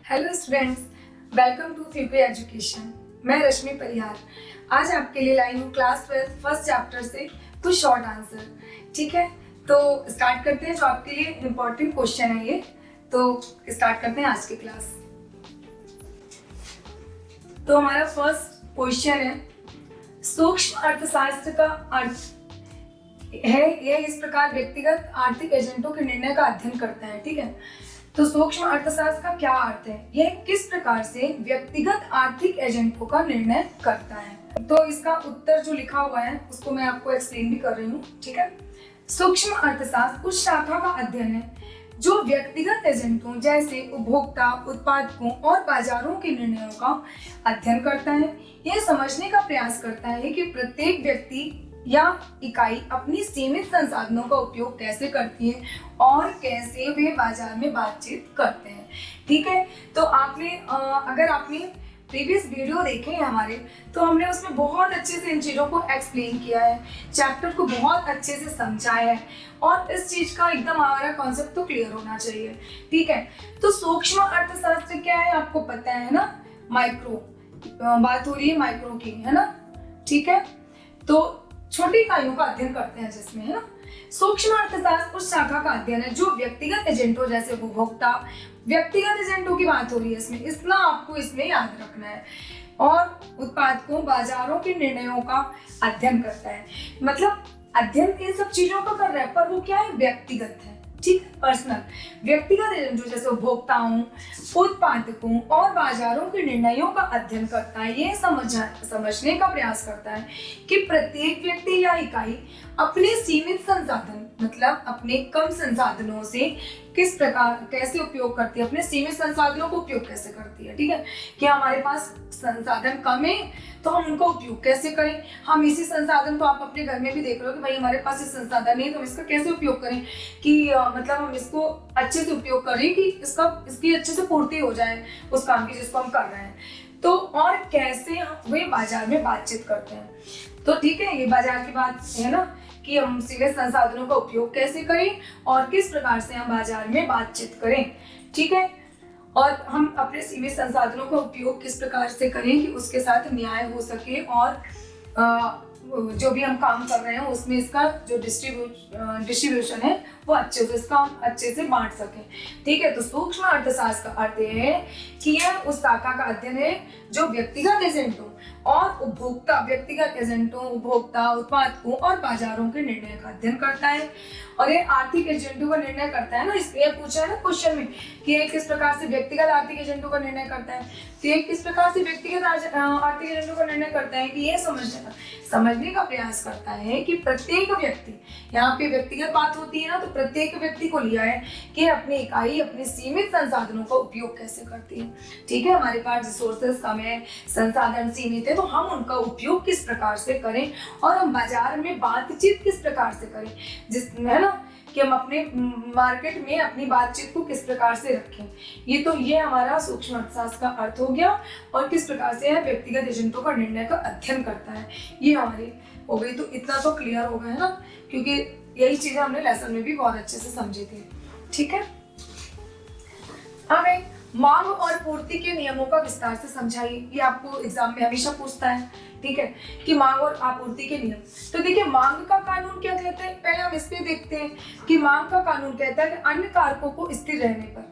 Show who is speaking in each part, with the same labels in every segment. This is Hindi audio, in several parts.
Speaker 1: हेलो स्टूडेंट्स, वेलकम टू फ्यूके एजुकेशन। मैं रश्मि परिहार आज आपके लिए लाई हूँ क्लास 12 फर्स्ट चैप्टर से कुछ शॉर्ट आंसर। ठीक है, तो स्टार्ट करते हैं। जो आपके लिए इम्पोर्टेंट क्वेश्चन है ये, तो स्टार्ट करते हैं आज की क्लास। तो हमारा फर्स्ट क्वेश्चन है, सूक्ष्म अर्थशास्त्र का अर्थ है यह इस प्रकार व्यक्तिगत आर्थिक एजेंटों के निर्णय का अध्ययन करता है। ठीक है, तो सूक्ष्म अर्थशास्त्र का क्या अर्थ है? यह किस प्रकार से व्यक्तिगत आर्थिक एजेंटों का निर्णय करता है। तो इसका उत्तर जो लिखा हुआ है उसको मैं आपको एक्सप्लेन भी कर रही हूँ। ठीक है, सूक्ष्म अर्थशास्त्र उस शाखा का अध्ययन है जो व्यक्तिगत एजेंटों जैसे उपभोक्ता, उत्पादकों और बाजारों के निर्णयों का अध्ययन करता है। यह समझने का प्रयास करता है कि प्रत्येक व्यक्ति या इकाई अपनी सीमित संसाधनों का उपयोग कैसे करती है और कैसे वे बाजार में बातचीत करते हैं। ठीक है, तो अगर आपने प्रीवियस वीडियो देखे हैं हमारे, तो हमने उसमें बहुत अच्छे से इन चीज़ों को एक्सप्लेन किया है, चैप्टर को बहुत अच्छे से समझाया है और इस चीज़ का एकदम हमारा कॉन्सेप्ट तो क्लियर होना चाहिए। ठीक है, तो सूक्ष्म अर्थशास्त्र क्या है आपको पता है ना, माइक्रो बात हो रही है माइक्रो की, है ना। ठीक है, तो छोटी इकाइयों का अध्ययन करते हैं जिसमें, है ना। सूक्ष्म अर्थशास्त्र उस शाखा का अध्ययन है जो व्यक्तिगत एजेंटों जैसे उपभोक्ता, व्यक्तिगत एजेंटों की बात हो रही है इसमें, इतना आपको इसमें याद रखना है, और उत्पादकों, बाजारों के निर्णयों का अध्ययन करता है। मतलब अध्ययन इन सब चीजों का कर रहा है, पर वो क्या है, व्यक्तिगत है। ठीक है, पर्सनल व्यक्तिगत एजेंटों जैसे उपभोक्ताओं, उत्पादकों और बाजारों के निर्णयों का अध्ययन करता है। ये समझने का प्रयास करता है कि प्रत्येक व्यक्ति या इकाई अपने सीमित संसाधन, मतलब अपने कम संसाधनों से किस प्रकार कैसे उपयोग करती है, अपने सीमित संसाधनों को उपयोग कैसे करती है। ठीक है, कि हमारे पास संसाधन कम है तो हम उनका उपयोग कैसे करें। हम इसी संसाधन को आप अपने घर में भी देख रहे हो कि भाई हमारे पास ये संसाधन है तो हम इसका कैसे उपयोग करें कि मतलब हम इसको अच्छे से उपयोग करें कि इसकी अच्छे से पूर्ति हो जाए उस काम की जिसको हम कर रहे हैं। तो और कैसे वे बाजार में बातचीत करते हैं। तो ठीक है, ये बाजार की बात है ना, कि हम सीमित संसाधनों का उपयोग कैसे करें और किस प्रकार से हम बाजार में बातचीत करें। ठीक है, और हम अपने सीमित संसाधनों का उपयोग किस प्रकार से करें कि उसके साथ न्याय हो सके और जो भी हम काम कर रहे हैं उसमें इसका जो डिस्ट्रीब्यूशन है वो अच्छे से इसका हम अच्छे से बांट सकें। ठीक है, तो सूक्ष्म अर्थशास्त्र का अर्थ है कि यह उस शाखा का अध्ययन है जो व्यक्तिगत एजेंटों और उपभोक्ता, उत्पादकों और बाजारों के निर्णय का अध्ययन करता है। और ये आर्थिक एजेंटों का निर्णय करता है ना, इसलिए पूछा है ना क्वेश्चन में कि ये किस प्रकार से व्यक्तिगत आर्थिक एजेंटों का निर्णय करता है। तो ये किस प्रकार से व्यक्तिगत आर्थिक एजेंटों का निर्णय करता है कि ये समझने का प्रयास करता है कि प्रत्येक व्यक्ति, यहाँ पे व्यक्तिगत बात होती है ना, तो प्रत्येक व्यक्ति को लिया है कि अपनी इकाई अपने सीमित संसाधनों का उपयोग कैसे करती है। ठीक है, हमारे पास रिसोर्सेज कम है, संसाधन सीमित है, तो हम उनका उपयोग किस प्रकार से करें और हम बाजार में बातचीत किस प्रकार से करें, जिसमें है ना कि हम अपने मार्केट में अपनी बातचीत को किस प्रकार से रखें। ये हमारा सूक्ष्म अर्थशास्त्र का अर्थ हो गया, और किस प्रकार से यह व्यक्तिगत एजेंटों का निर्णय का अध्ययन करता है, ये हमारी हो गई। तो इतना तो क्लियर हो गया है ना, क्योंकि यही चीजें हमने लेसन में भी बहुत अच्छे से समझी थी। ठीक है, हमें मांग और पूर्ति के नियमों का विस्तार से समझाइए, ये आपको एग्जाम में हमेशा पूछता है। ठीक है, कि मांग और आपूर्ति के नियम। तो देखिए, मांग का कानून क्या कहता है, पहले हम इस पे देखते हैं कि मांग का कानून कहता है कि अन्य कारकों को स्थिर रहने पर,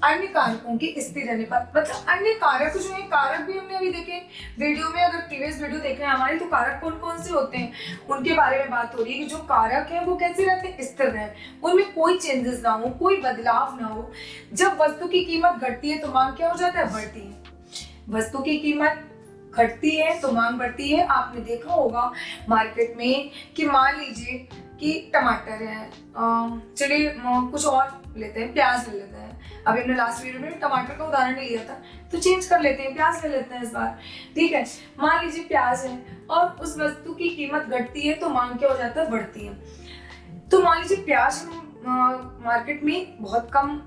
Speaker 1: अन्य कारकों की स्थिर रहने पर, मतलब अन्य कारक जो है, कारक भी हमने अभी देखे वीडियो में, अगर प्रीवियस वीडियो देख रहे हैं हमारे, तो कारक कौन कौन से होते हैं उनके बारे में बात हो रही है कि जो कारक है वो कैसे रहते हैं, स्थिर रहे, उनमें कोई चेंजेस ना हो, कोई बदलाव ना हो। जब वस्तु की कीमत घटती है तो मांग क्या हो जाता है, बढ़ती है। वस्तु की कीमत घटती है तो मांग बढ़ती है। आपने देखा होगा मार्केट में कि मान लीजिए कि टमाटर है, चलिए कुछ और लेते हैं, प्याज ले लेते हैं। अभी हमने लास्ट वीडियो में टमाटर का उदाहरण लिया था, तो चेंज कर लेते हैं, प्याज ले लेते हैं इस बार। ठीक है, मान लीजिए प्याज है और उस वस्तु की कीमत घटती है तो मांग क्या हो जाता है, बढ़ती है। तो मान लीजिए प्याज मार्केट में बहुत कम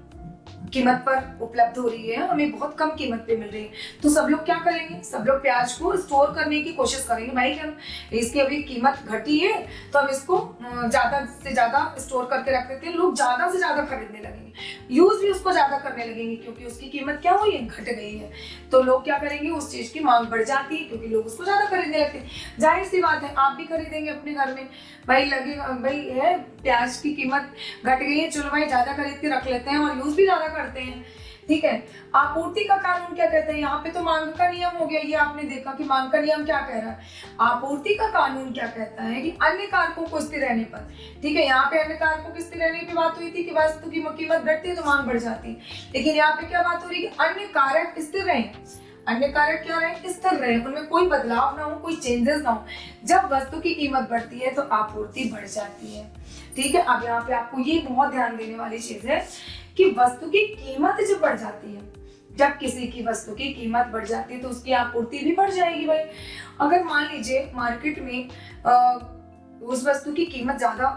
Speaker 1: कीमत पर उपलब्ध हो रही है, हमें बहुत कम कीमत पे मिल रही है, तो सब लोग क्या करेंगे, सब लोग प्याज को स्टोर करने की कोशिश करेंगे। भाई कि हम इसकी अभी कीमत घटी है तो हम इसको ज्यादा से ज्यादा स्टोर करके रख देते हैं, लोग ज्यादा से ज्यादा खरीदने लगेंगे, यूज भी उसको ज्यादा करने लगेंगे क्योंकि उसकी कीमत क्या हुई है, घट गई है। तो लोग क्या करेंगे, उस चीज की मांग बढ़ जाती है क्योंकि लोग उसको ज्यादा खरीदने लगते हैं। जाहिर सी बात है आप भी खरीदेंगे अपने घर में, भाई लगे भाई है प्याज की कीमत घट गई है, चलो भाई ज्यादा खरीद के रख लेते हैं और यूज भी ज्यादा करते हैं। ठीक है, आपूर्ति का कानून क्या कहता है, यहाँ पे तो मांग का नियम हो गया, ये आपने देखा कि मांग का नियम क्या कह रहा है। आपूर्ति का कानून क्या कहता है कि अन्य कारकों को स्थिर रहने पर, ठीक है, यहाँ पे अन्य कारकों के स्थिर रहने की बात हुई थी कि वस्तु की कीमत घटती है तो मांग बढ़ जाती है, लेकिन यहाँ पे क्या बात हो रही है कि अन्य कारक स्थिर रहे, अन्य कारक क्या रहे, स्थिर रहे, उनमें कोई बदलाव ना हो, कोई चेंजेस ना हो। जब वस्तु की कीमत बढ़ती है तो आपूर्ति बढ़ जाती है। ठीक है, अब यहाँ पे आपको ये बहुत ध्यान देने वाली चीज है कि वस्तु की कीमत जब बढ़ जाती है, जब किसी की वस्तु की कीमत बढ़ जाती है तो उसकी आपूर्ति भी बढ़ जाएगी। भाई अगर मान लीजिए मार्केट में उस वस्तु की कीमत ज्यादा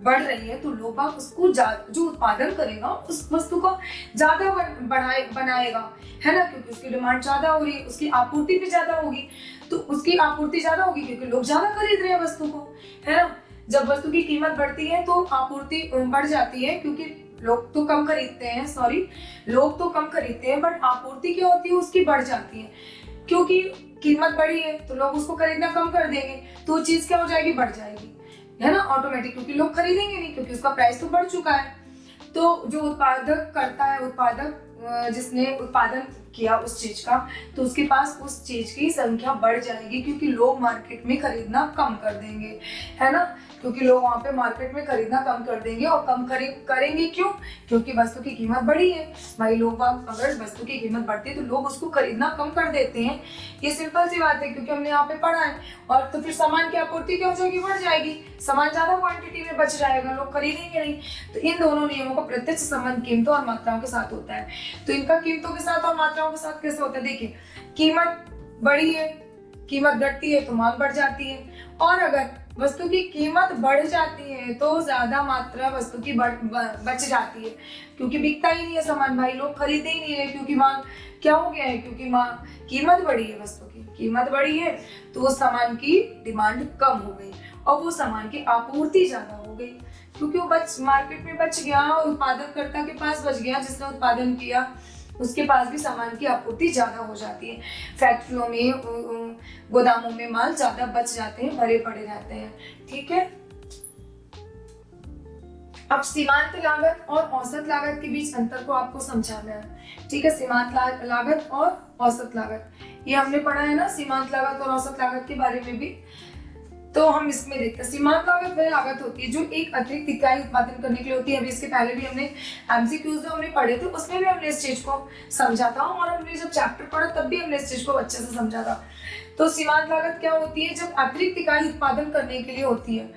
Speaker 1: बढ़ रही है तो लोग उसको जो उत्पादन करेगा उस वस्तु को ज्यादा बनाएगा, है ना, क्योंकि उसकी डिमांड ज्यादा हो रही है, उसकी आपूर्ति भी ज्यादा होगी, तो उसकी आपूर्ति ज्यादा होगी क्योंकि लोग ज्यादा खरीद रहे हैं वस्तु को, है ना। जब वस्तु की कीमत बढ़ती है तो आपूर्ति बढ़ जाती है क्योंकि लोग तो कम खरीदते हैं, लोग तो कम खरीदते हैं, बट आपूर्ति क्या होती है, उसकी बढ़ जाती है क्योंकि कीमत बढ़ी है तो लोग उसको खरीदना कम कर देंगे, तो चीज क्या हो जाएगी, बढ़ जाएगी, है ना, ऑटोमेटिक, क्योंकि लोग खरीदेंगे नहीं क्योंकि उसका प्राइस तो बढ़ चुका है। तो जो उत्पादक करता है, उत्पादक जिसने उत्पादन किया उस चीज का, तो उसके पास उस चीज की संख्या बढ़ जाएगी क्योंकि लोग मार्केट में खरीदना कम कर देंगे, है ना, क्योंकि लोग वहां पे मार्केट में खरीदना कम कर देंगे। और कम खरीद करेंगे क्यों, क्योंकि वस्तु की कीमत बढ़ी है। भाई लोग अगर वस्तु की कीमत बढ़ती है तो लोग उसको खरीदना कम कर देते हैं, ये सिंपल सी बात है क्योंकि हमने यहाँ पे पढ़ा है। और तो फिर सामान की आपूर्ति क्या हो जाएगी, बढ़ जाएगी, सामान ज्यादा क्वांटिटी में बच जाएगा, लोग खरीदेंगे नहीं। तो इन दोनों नियमों का प्रत्यक्ष संबंध कीमतों और मात्राओं के साथ होता है। तो इनका कीमतों के साथ और मात्राओं के साथ कैसे होता है, देखिए, कीमत बढ़ी है, कीमत घटती है तो मांग बढ़ जाती है, और अगर वस्तु की कीमत बढ़ जाती है तो ज्यादा मात्रा वस्तु की बच जाती है क्योंकि बिकता ही नहीं है सामान, भाई लोग खरीदे ही नहीं रहे क्योंकि मांग क्या हो गया है, क्योंकि कीमत बढ़ी है, वस्तु की कीमत बढ़ी है तो उस सामान की डिमांड कम हो गई और वो सामान की आपूर्ति ज्यादा हो गई क्योंकि वो मार्केट में बच गया, उत्पादनकर्ता के पास बच गया, जिसने उत्पादन किया उसके पास भी सामान की आपूर्ति ज्यादा हो जाती है। फैक्ट्रियों में, गोदामों में माल ज्यादा बच जाते हैं, भरे पड़े रहते हैं। ठीक है, अब सीमांत लागत और औसत लागत के बीच अंतर को आपको समझाना है। ठीक है, सीमांत लागत और औसत लागत, ये हमने पढ़ा है ना, सीमांत लागत और औसत लागत के बारे में भी। तो हम इसमें देखते हैं, सीमांत लागत वह लागत होती है जो एक अतिरिक्त इकाई उत्पादन करने के लिए होती है। अभी इसके पहले भी हमने एमसीक्यूज जो हमने पढ़े थे उसमें भी हमने इस चीज को समझा था, और हमने जब चैप्टर पढ़ा तब भी हमने इस चीज को अच्छे से समझा था। तो सीमांत लागत क्या होती है, जब अतिरिक्त इकाई उत्पादन करने के लिए होती है,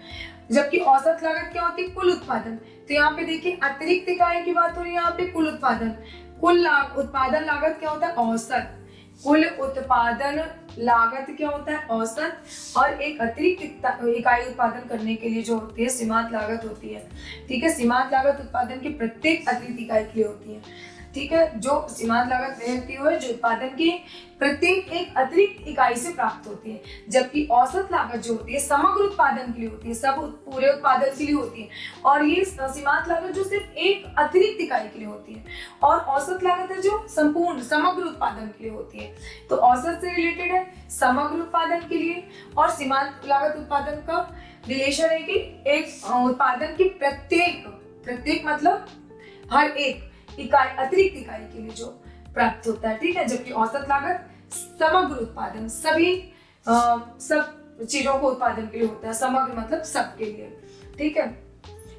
Speaker 1: जबकि औसत लागत क्या होती है, कुल उत्पादन। तो यहाँ पे देखिए अतिरिक्त इकाई की बात हो रही है, यहाँ पे कुल उत्पादन, कुल उत्पादन लागत क्या होता है, औसत, कुल उत्पादन लागत क्या होता है, औसत, और एक अतिरिक्त इकाई उत्पादन करने के लिए जो होती है सीमांत लागत होती है। ठीक है, सीमांत लागत उत्पादन की प्रत्येक अतिरिक्त इकाई के लिए होती है। ठीक है, जो सीमांत लागत वह होती है जो उत्पादन की प्रत्येक एक अतिरिक्त इकाई से प्राप्त होती है, जबकि औसत लागत जो होती है समग्र उत्पादन के लिए होती है, सब पूरे उत्पादन के लिए होती है, और ये सीमांत लागत जो सिर्फ एक अतिरिक्त इकाई के लिए होती है, और औसत लागत है जो संपूर्ण समग्र उत्पादन के लिए होती है। तो औसत से रिलेटेड है समग्र उत्पादन के लिए, और सीमांत लागत उत्पादन का रिलेशन है कि एक उत्पादन की प्रत्येक मतलब हर एक इकाई, अतिरिक्त इकाई के लिए जो प्राप्त होता है। ठीक है, जबकि औसत लागत समग्र उत्पादन, सब चीजों को उत्पादन के लिए होता है, समग्र मतलब सबके लिए। ठीक है,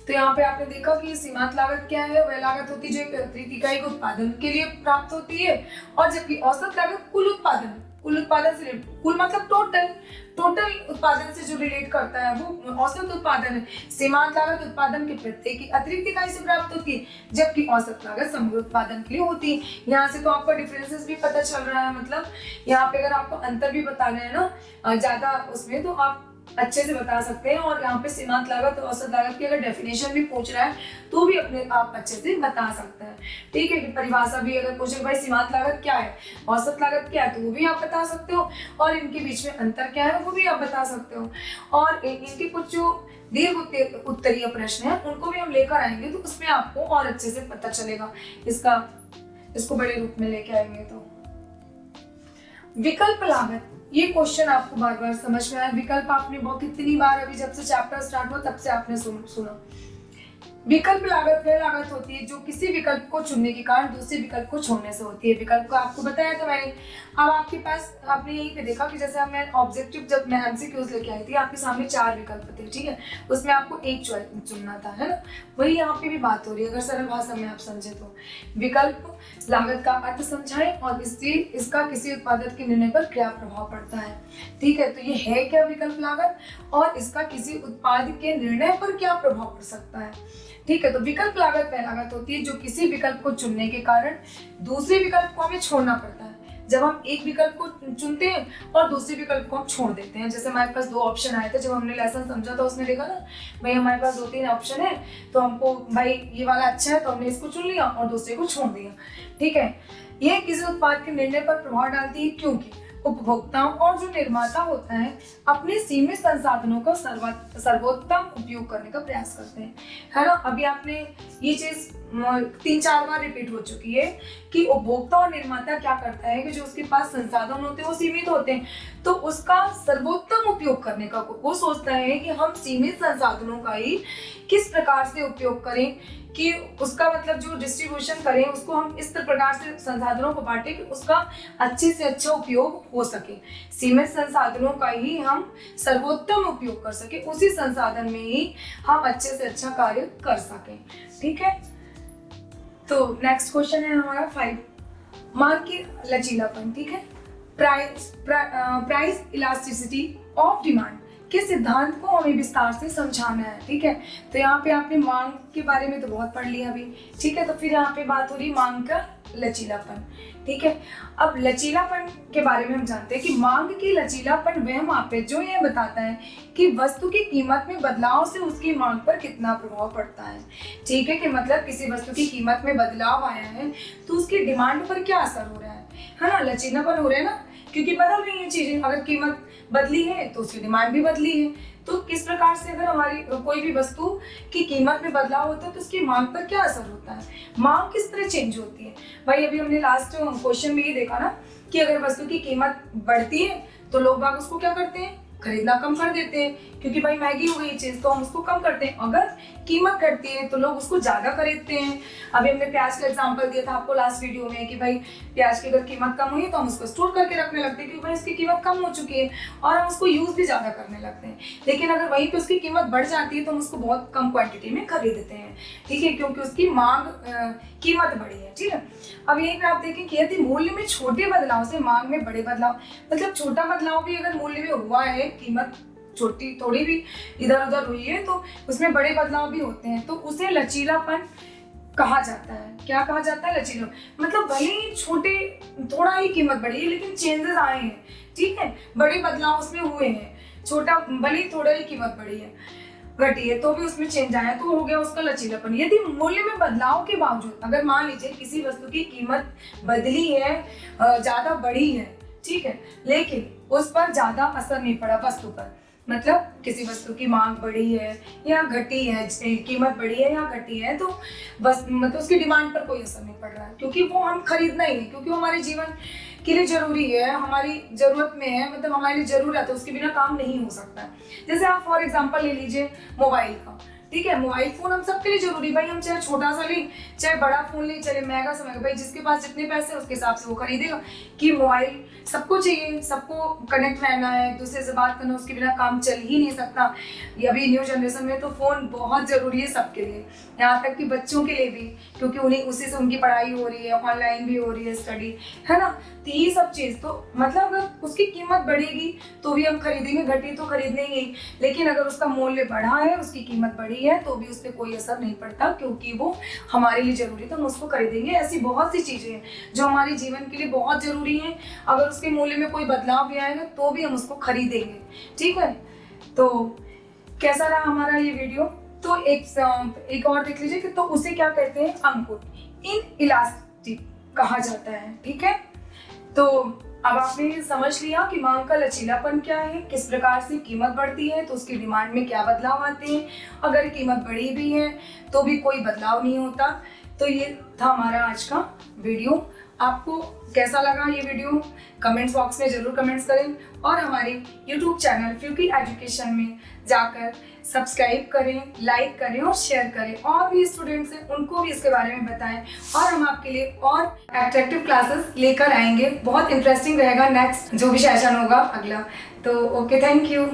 Speaker 1: तो यहाँ पे आपने देखा कि सीमांत लागत क्या है, वह लागत होती है जो एक अतिरिक्त इकाई को उत्पादन के लिए प्राप्त होती है, और जबकि औसत लागत कुल उत्पादन से, कुल मतलब टोटल उत्पादन से जो रिलेट करता है वो औसत उत्पादन है। सीमांत लागत उत्पादन के प्रत्येक अतिरिक्त इकाई से प्राप्त होती है, जबकि औसत लागत समग्र उत्पादन के लिए होती है। यहाँ से तो आपको डिफरेंसेस भी पता चल रहा है, मतलब यहाँ पे अगर आपको अंतर भी बताना है ना ज्यादा उसमें, तो आप अच्छे से बता सकते हैं। और यहाँ पे सीमांत लागत और औसत लागत की अगर डेफिनेशन भी पूछ रहा है तो भी अपने आप अच्छे से बता सकते हैं, ठीक है। कि परिभाषा भी अगर पूछे भाई सीमांत लागत क्या है, औसत लागत क्या है, तो वो भी आप बता सकते हो। और इनके बीच में अंतर क्या है वो भी आप बता सकते हो। और इनके कुछ जो दीर्घ उत्तरीय प्रश्न है उनको भी हम लेकर आएंगे, तो उसमें आपको और अच्छे से पता चलेगा इसको बड़े रूप में लेके आएंगे। तो विकल्प लागत, ये क्वेश्चन आपको बार बार समझ में आया। विकल्प आपने बहुत कितनी बार अभी जब से चैप्टर स्टार्ट हुआ तब से आपने सुना। विकल्प लागत वह लागत होती है जो किसी विकल्प को चुनने के कारण दूसरे विकल्प को छोड़ने से होती है। विकल्प को आपको बताया था मैंने। अब आपके पास आपने यहीं पे देखा कि जैसे मैं ऑब्जेक्टिव जब मैं एमसीक्यूज लेके आई थी, आपके सामने 4 विकल्प थे, ठीक है। उसमें आपको एक चुनना था, है ना। वही यहाँ पे भी बात हो रही है, अगर सरल भाषा में आप समझे तो। विकल्प लागत का अर्थ समझाएं और इसका किसी उत्पादक के निर्णय पर क्या प्रभाव पड़ता है, ठीक है। तो ये है क्या विकल्प लागत, और इसका किसी उत्पाद के निर्णय पर क्या प्रभाव पड़ सकता है, ठीक है। तो विकल्प लागत वह लागत होती है जो किसी विकल्प को चुनने के कारण दूसरे विकल्प को हमें छोड़ना पड़ता है। जब हम एक विकल्प को चुनते हैं और दूसरे विकल्प को हम छोड़ देते हैं। जैसे हमारे पास 2 ऑप्शन आए थे, जब हमने लेसन समझा था उसमें देखा ना भाई हमारे पास 2-3 ऑप्शन है, तो हमको भाई ये वाला अच्छा है तो हमने इसको चुन लिया और दूसरे को छोड़ दिया, ठीक है। ये किसी उत्पाद के निर्णय पर प्रभाव डालती है क्योंकि उपभोक्ताओं और जो निर्माता होता है अपने सीमित संसाधनों का सर्वोत्तम उपयोग करने का प्रयास करते हैं, है ना। अभी आपने ये चीज 3-4 बार रिपीट हो चुकी है कि उपभोक्ता और निर्माता क्या करता है कि जो उसके पास संसाधन होते हैं वो सीमित होते हैं, तो उसका सर्वोत्तम उपयोग करने का वो सोचता है कि हम सीमित संसाधनों का ही किस प्रकार से उपयोग करें, कि उसका मतलब जो डिस्ट्रीब्यूशन करें उसको हम इस प्रकार से संसाधनों को बांटें कि उसका अच्छे से अच्छा उपयोग हो सके। सीमित संसाधनों का ही हम सर्वोत्तम उपयोग कर सके, उसी संसाधन में ही हम अच्छे से अच्छा कार्य कर सकें, ठीक है। तो नेक्स्ट क्वेश्चन है हमारा 5, मांग की लचीलापन, ठीक है। प्राइस इलास्टिसिटी ऑफ डिमांड के सिद्धांत को हमें विस्तार से समझाना है, ठीक है। तो यहाँ पे आपने मांग के बारे में तो बहुत पढ़ लिया अभी, ठीक है। तो फिर यहाँ पे बात हो रही मांग का लचीलापन, ठीक है। अब लचीलापन के बारे में हम जानते हैं कि मांग की लचीलापन वह माप है जो यह बताता है कि वस्तु की कीमत में बदलाव से उसकी मांग पर कितना प्रभाव पड़ता है, ठीक है। कि मतलब किसी वस्तु की कीमत में बदलाव आया है तो उसकी डिमांड पर क्या असर हो रहा है ना। लचीलापन हो रहा है ना, क्योंकि बदल रही है चीजें। अगर कीमत बदली है तो उसकी डिमांड भी बदली है। तो किस प्रकार से अगर हमारी कोई भी वस्तु की कीमत में बदलाव होता है तो उसकी मांग पर क्या असर होता है, मांग किस तरह चेंज होती है। भाई अभी हमने लास्ट क्वेश्चन में ये देखा ना कि अगर वस्तु की कीमत बढ़ती है तो लोग बाग उसको क्या करते हैं, खरीदना कम कर देते हैं, क्योंकि भाई महंगी हो गई चीज तो हम उसको कम करते हैं। अगर कीमत घटती है तो लोग उसको ज्यादा खरीदते हैं। अभी हमने प्याज का एग्जांपल दिया था आपको लास्ट वीडियो में कि भाई प्याज की अगर कीमत कम हुई तो हम उसको स्टोर करके रखने लगते हैं क्योंकि भाई उसकी कीमत कम हो चुकी है और हम उसको यूज भी ज्यादा करने लगते हैं। लेकिन अगर वहीं पे उसकी कीमत बढ़ जाती है तो हम उसको बहुत कम क्वांटिटी में खरीदते हैं, ठीक है, क्योंकि उसकी मांग कीमत बढ़ी है, ठीक है। अब यहीं पे आप देखें कि यदि मूल्य में छोटे बदलाव से मांग में बड़े बदलाव, मतलब छोटा बदलाव भी अगर मूल्य में हुआ है, कीमत छोटी थोड़ी भी इधर उधर हुई है तो उसमें बड़े बदलाव भी होते हैं, तो उसे लचीलापन कहा जाता है। क्या कहा जाता है, लचीला। मतलब भले ही छोटे थोड़ा ही कीमत बढ़ी है लेकिन चेंजेस आए हैं, ठीक है, बड़े बदलाव उसमें हुए हैं। छोटा भले ही थोड़ा ही कीमत बढ़ी है घटी है तो भी उसमें चेंज आया तो हो गया उसका लचीलापन। यदि मूल्य में बदलाव के बावजूद अगर मान लीजिए किसी वस्तु की कीमत बदली है, ज्यादा बढ़ी है, ठीक है, लेकिन उस पर ज्यादा असर नहीं पड़ा वस्तु पर, मतलब किसी वस्तु की मांग बढ़ी है या घटी है, कीमत बढ़ी है या घटी है, तो बस मतलब उसकी डिमांड पर कोई असर नहीं पड़ रहा है क्योंकि वो हम खरीदना ही है, क्योंकि वो हमारे जीवन के लिए जरूरी है, हमारी जरूरत में है, मतलब हमारे लिए जरूरत है, उसके बिना काम नहीं हो सकता है। जैसे आप फॉर एग्जांपल ले लीजिए मोबाइल का, ठीक है, मोबाइल फोन हम सबके लिए जरूरी, भाई हम चाहे छोटा सा लें चाहे बड़ा फोन लें, चले महंगा से महंगा, भाई जिसके पास जितने पैसे हैं उसके हिसाब से वो खरीदेगा। कि मोबाइल सबको चाहिए, सबको कनेक्ट रहना है, एक दूसरे से बात करना, उसके बिना काम चल ही नहीं सकता। अभी न्यू जनरेशन में तो फोन बहुत जरूरी है सबके लिए, यहाँ तक कि बच्चों के लिए भी, क्योंकि उन्हें उसी से उनकी पढ़ाई हो रही है, ऑनलाइन भी हो रही है स्टडी, है ना। तो ये सब चीज तो मतलब अगर उसकी कीमत बढ़ेगी तो भी हम खरीदेंगे, घटी तो खरीदेंगे ही, लेकिन अगर उसका मूल्य बढ़ा है, उसकी कीमत बढ़ी है तो भी उस पर कोई असर नहीं पड़ता क्योंकि वो हमारे लिए जरूरी है तो हम उसको खरीदेंगे। ऐसी बहुत सी चीजें हैं जो हमारे जीवन के लिए बहुत जरूरी हैं, अगर उसके मूल्य में कोई बदलाव भी आएगा तो भी हम उसको खरीदेंगे, ठीक है। तो कैसा रहा हमारा ये वीडियो? तो एक और देख लीजिए कि तो उसे क्या कहते हैं, अंकुर, इन इलास्टिक कहा जाता है। ठीक है, तो अब आपने समझ लिया कि मांग का लचीलापन क्या है, किस प्रकार से कीमत बढ़ती है तो उसकी डिमांड में क्या बदलाव आते हैं, अगर कीमत बढ़ी भी है तो भी कोई बदलाव नहीं होता। तो ये था हमारा आज का वीडियो। आपको कैसा लगा ये वीडियो कमेंट्स बॉक्स में ज़रूर कमेंट्स करें, और हमारे YouTube चैनल फ्यूकी एजुकेशन में जाकर सब्सक्राइब करें, लाइक करें और शेयर करें, और भी स्टूडेंट्स हैं उनको भी इसके बारे में बताएं, और हम आपके लिए और अट्रैक्टिव क्लासेस लेकर आएंगे। बहुत इंटरेस्टिंग रहेगा नेक्स्ट जो भी सेशन होगा अगला। तो ओके, थैंक यू।